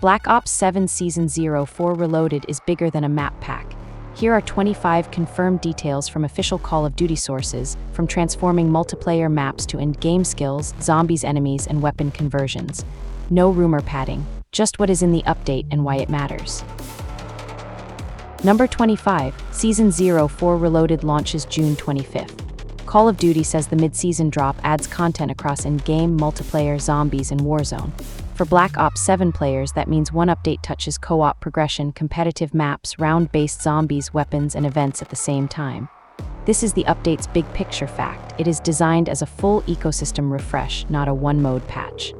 Black Ops 7 Season 04 Reloaded is bigger than a map pack. Here are 25 confirmed details from official Call of Duty sources, from transforming multiplayer maps to endgame skills, zombies, enemies, and weapon conversions. No rumor padding, just what is in the update and why it matters. Number 25, Season 04 Reloaded launches June 25th. Call of Duty says the mid-season drop adds content across in-game, multiplayer, zombies, and Warzone. For Black Ops 7 players, that means one update touches co-op progression, competitive maps, round-based zombies, weapons, and events at the same time. This is the update's big picture fact. It is designed as a full ecosystem refresh, not a one-mode patch.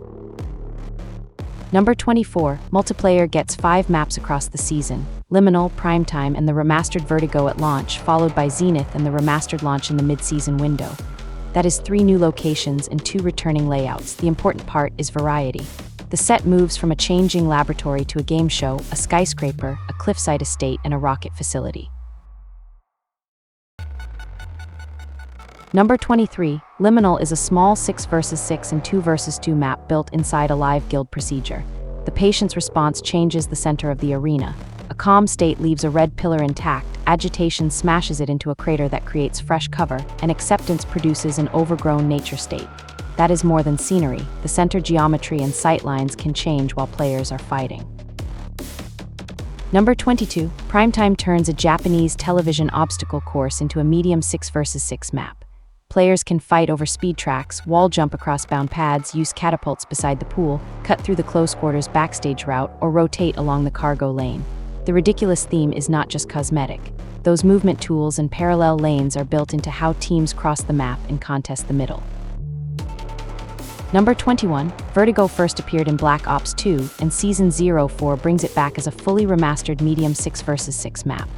Number 24, multiplayer gets 5 maps across the season: Liminal, Primetime, and the remastered Vertigo at launch, followed by Zenith and the remastered launch in the mid-season window. That is 3 new locations and 2 returning layouts. The important part is variety. The set moves from a changing laboratory to a game show, a skyscraper, a cliffside estate, and a rocket facility. Number 23, Liminal is a small 6 vs 6 and 2 vs 2 map built inside a live guild procedure. The patient's response changes the center of the arena. A calm state leaves a red pillar intact, agitation smashes it into a crater that creates fresh cover, and acceptance produces an overgrown nature state. That is more than scenery. The center geometry and sightlines can change while players are fighting. Number 22, Primetime turns a Japanese television obstacle course into a medium 6 vs 6 map. Players can fight over speed tracks, wall jump across bound pads, use catapults beside the pool, cut through the close quarters backstage route, or rotate along the cargo lane. The ridiculous theme is not just cosmetic. Those movement tools and parallel lanes are built into how teams cross the map and contest the middle. Number 21, Vertigo first appeared in Black Ops 2, and Season 04 brings it back as a fully remastered medium 6 vs 6 map.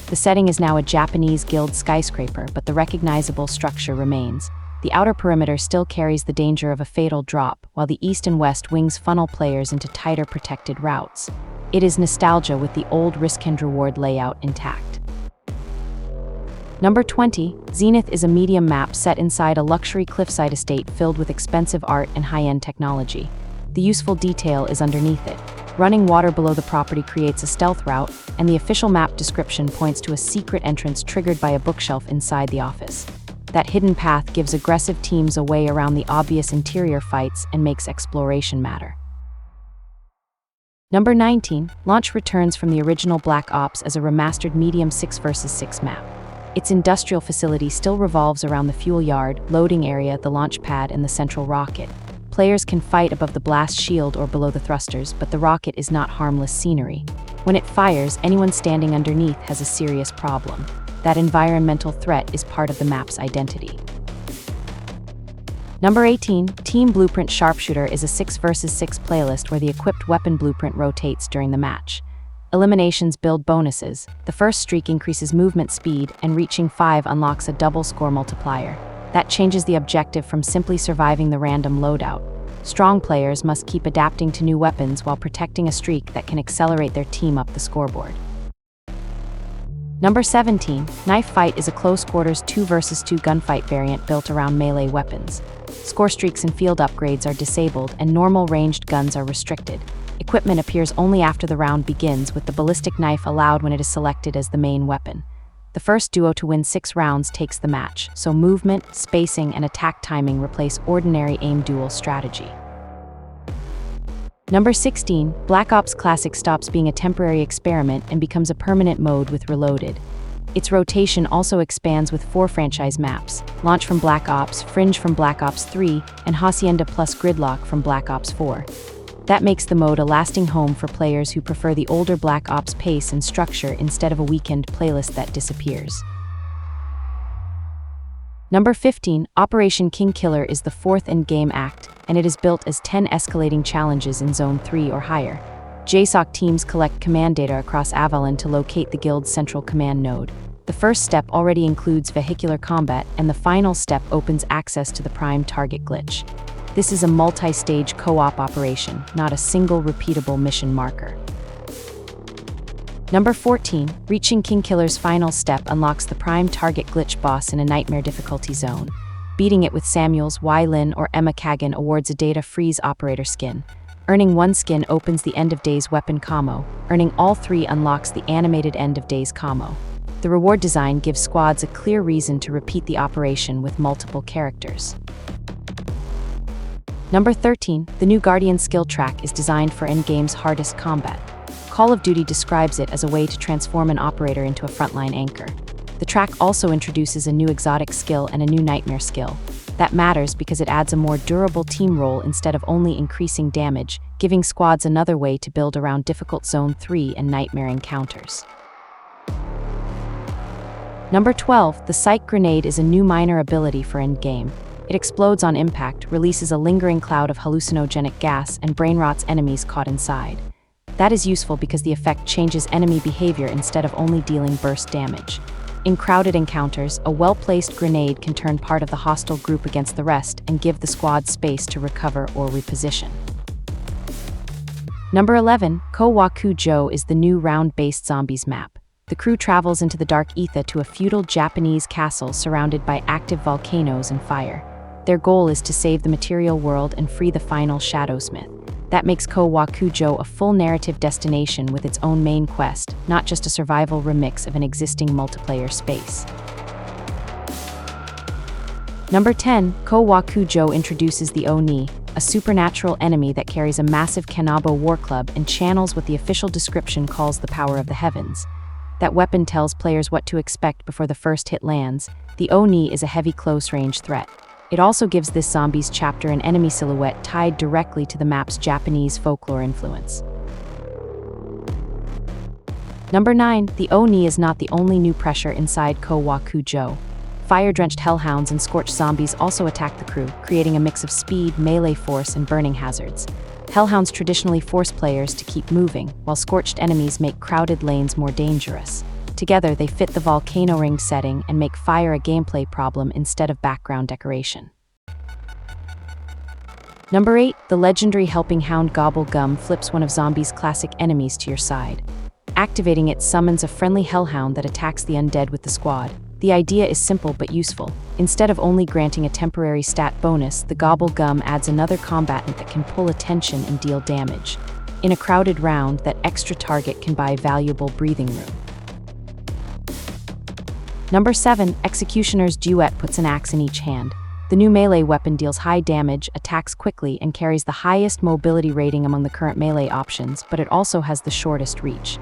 The setting is now a Japanese guild skyscraper, but the recognizable structure remains. The outer perimeter still carries the danger of a fatal drop, while the east and west wings funnel players into tighter protected routes. It is nostalgia with the old risk-and-reward layout intact. Number 20, Zenith is a medium map set inside a luxury cliffside estate filled with expensive art and high-end technology. The useful detail is underneath it. Running water below the property creates a stealth route, and the official map description points to a secret entrance triggered by a bookshelf inside the office. That hidden path gives aggressive teams a way around the obvious interior fights and makes exploration matter. Number 19, Launch returns from the original Black Ops as a remastered medium 6 vs 6 map. Its industrial facility still revolves around the fuel yard, loading area, the launch pad, and the central rocket. Players can fight above the blast shield or below the thrusters, but the rocket is not harmless scenery. When it fires, anyone standing underneath has a serious problem. That environmental threat is part of the map's identity. Number 18, Team Blueprint Sharpshooter is a 6 vs 6 playlist where the equipped weapon blueprint rotates during the match. Eliminations build bonuses. The first streak increases movement speed, and reaching 5 unlocks a double score multiplier. That changes the objective from simply surviving the random loadout. Strong players must keep adapting to new weapons while protecting a streak that can accelerate their team up the scoreboard. Number 17, Knife Fight is a close quarters 2 vs 2 gunfight variant built around melee weapons. Score streaks and field upgrades are disabled, and normal ranged guns are restricted. Equipment appears only after the round begins, with the ballistic knife allowed when it is selected as the main weapon. The first duo to win 6 rounds takes the match, so movement, spacing, and attack timing replace ordinary aim duel strategy. Number 16, Black Ops Classic stops being a temporary experiment and becomes a permanent mode with Reloaded. Its rotation also expands with 4 franchise maps: Launch from Black Ops, Fringe from Black Ops 3, and Hacienda plus Gridlock from Black Ops 4. That makes the mode a lasting home for players who prefer the older Black Ops pace and structure instead of a weekend playlist that disappears. Number 15, Operation King Killer is the 4th endgame act, and it is built as 10 escalating challenges in Zone 3 or higher. JSOC teams collect command data across Avalon to locate the guild's central command node. The first step already includes vehicular combat, and the final step opens access to the prime target glitch. This is a multi-stage co-op operation, not a single repeatable mission marker. Number 14, reaching King Killer's final step unlocks the prime target glitch boss in a nightmare difficulty zone. Beating it with Samuels, Y. Lin, or Emma Kagan awards a data freeze operator skin. Earning 1 skin opens the End of Days weapon combo. Earning all 3 unlocks the animated End of Days combo. The reward design gives squads a clear reason to repeat the operation with multiple characters. Number 13, the new Guardian skill track is designed for Endgame's hardest combat. Call of Duty describes it as a way to transform an operator into a frontline anchor. The track also introduces a new exotic skill and a new nightmare skill. That matters because it adds a more durable team role instead of only increasing damage, giving squads another way to build around difficult Zone 3 and nightmare encounters. Number 12, the Psych Grenade is a new minor ability for Endgame. It explodes on impact, releases a lingering cloud of hallucinogenic gas, and brainrots enemies caught inside. That is useful because the effect changes enemy behavior instead of only dealing burst damage. In crowded encounters, a well-placed grenade can turn part of the hostile group against the rest and give the squad space to recover or reposition. Number 11, KowakujÃ is the new round-based zombies map. The crew travels into the dark ether to a feudal Japanese castle surrounded by active volcanoes and fire. Their goal is to save the material world and free the final Shadowsmith. That makes KowakujÃ a full narrative destination with its own main quest, not just a survival remix of an existing multiplayer space. Number 10, KowakujÃ introduces the Oni, a supernatural enemy that carries a massive Kanabo war club and channels what the official description calls the power of the heavens. That weapon tells players what to expect before the first hit lands. The Oni is a heavy close-range threat. It also gives this zombies chapter an enemy silhouette tied directly to the map's Japanese folklore influence. Number 9, the Oni is not the only new pressure inside KowakujÃ. Fire-drenched hellhounds and scorched zombies also attack the crew, creating a mix of speed, melee force, and burning hazards. Hellhounds traditionally force players to keep moving, while scorched enemies make crowded lanes more dangerous. Together, they fit the volcano-ringed setting and make fire a gameplay problem instead of background decoration. Number 8, the legendary Hellping Hound KowakujÃ flips one of zombies' classic enemies to your side. Activating it summons a friendly hellhound that attacks the undead with the squad. The idea is simple but useful. Instead of only granting a temporary stat bonus, the KowakujÃ adds another combatant that can pull attention and deal damage. In a crowded round, that extra target can buy valuable breathing room. Number 7, Executioner's Duet puts an axe in each hand. The new melee weapon deals high damage, attacks quickly, and carries the highest mobility rating among the current melee options, but it also has the shortest reach.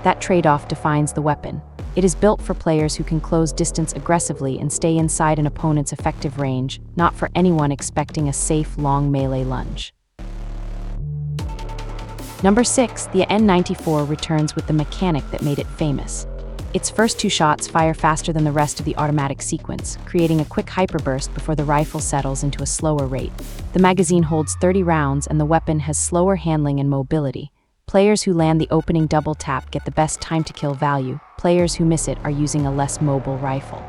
That trade-off defines the weapon. It is built for players who can close distance aggressively and stay inside an opponent's effective range, not for anyone expecting a safe, long melee lunge. Number 6, the N94 returns with the mechanic that made it famous. Its first 2 shots fire faster than the rest of the automatic sequence, creating a quick hyperburst before the rifle settles into a slower rate. The magazine holds 30 rounds and the weapon has slower handling and mobility. Players who land the opening double tap get the best time to kill value. Players who miss it are using a less mobile rifle.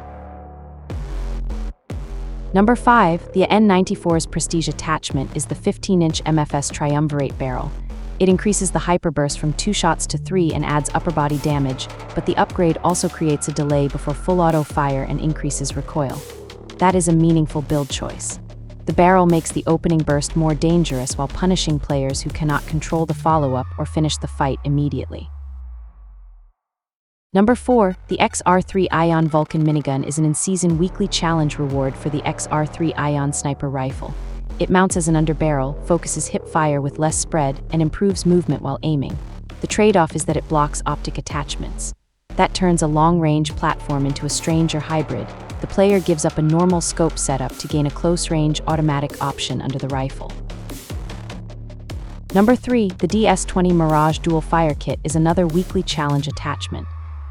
Number 5, the N94's prestige attachment is the 15-inch MFS Triumvirate barrel. It increases the hyperburst from 2 shots to 3 and adds upper body damage, but the upgrade also creates a delay before full auto fire and increases recoil. That is a meaningful build choice. The barrel makes the opening burst more dangerous while punishing players who cannot control the follow-up or finish the fight immediately. Number 4, the XR3 Ion Vulcan minigun is an in-season weekly challenge reward for the XR3 Ion sniper rifle. It mounts as an underbarrel, focuses hip fire with less spread, and improves movement while aiming. The trade-off is that it blocks optic attachments. That turns a long-range platform into a strange or hybrid. The player gives up a normal scope setup to gain a close-range automatic option under the rifle. Number 3, the DS-20 Mirage Dual Fire Kit is another weekly challenge attachment.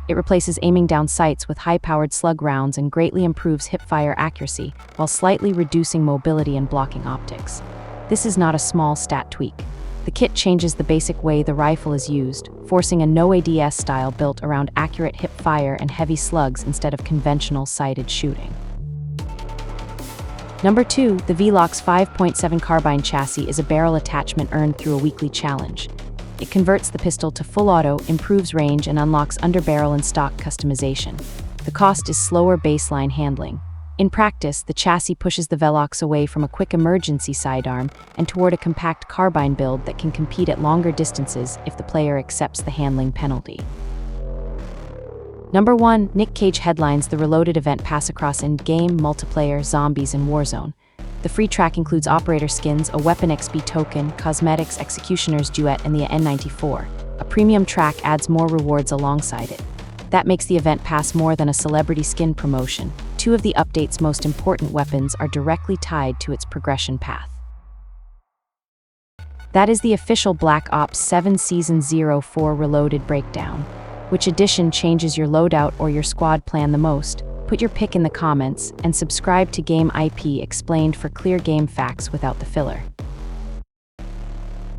It replaces aiming down sights with high-powered slug rounds and greatly improves hip-fire accuracy, while slightly reducing mobility and blocking optics. This is not a small stat tweak. The kit changes the basic way the rifle is used, forcing a no-ADS style built around accurate hip-fire and heavy slugs instead of conventional sighted shooting. Number 2, the Velox 5.7 Carbine chassis is a barrel attachment earned through a weekly challenge. It converts the pistol to full auto, improves range, and unlocks underbarrel and stock customization. The cost is slower baseline handling. In practice, the chassis pushes the Velox away from a quick emergency sidearm and toward a compact carbine build that can compete at longer distances if the player accepts the handling penalty. Number 1. Nick Cage headlines the Reloaded event pass across Endgame, Multiplayer, Zombies, and Warzone. The free track includes operator skins, a weapon XP token, cosmetics, Executioner's Duet, and the N94. A premium track adds more rewards alongside it. That makes the event pass more than a celebrity skin promotion. 2 of the update's most important weapons are directly tied to its progression path. That is the official Black Ops 7 Season 04 Reloaded breakdown. Which edition changes your loadout or your squad plan the most? Put your pick in the comments, and subscribe to Game IP Explained for clear game facts without the filler.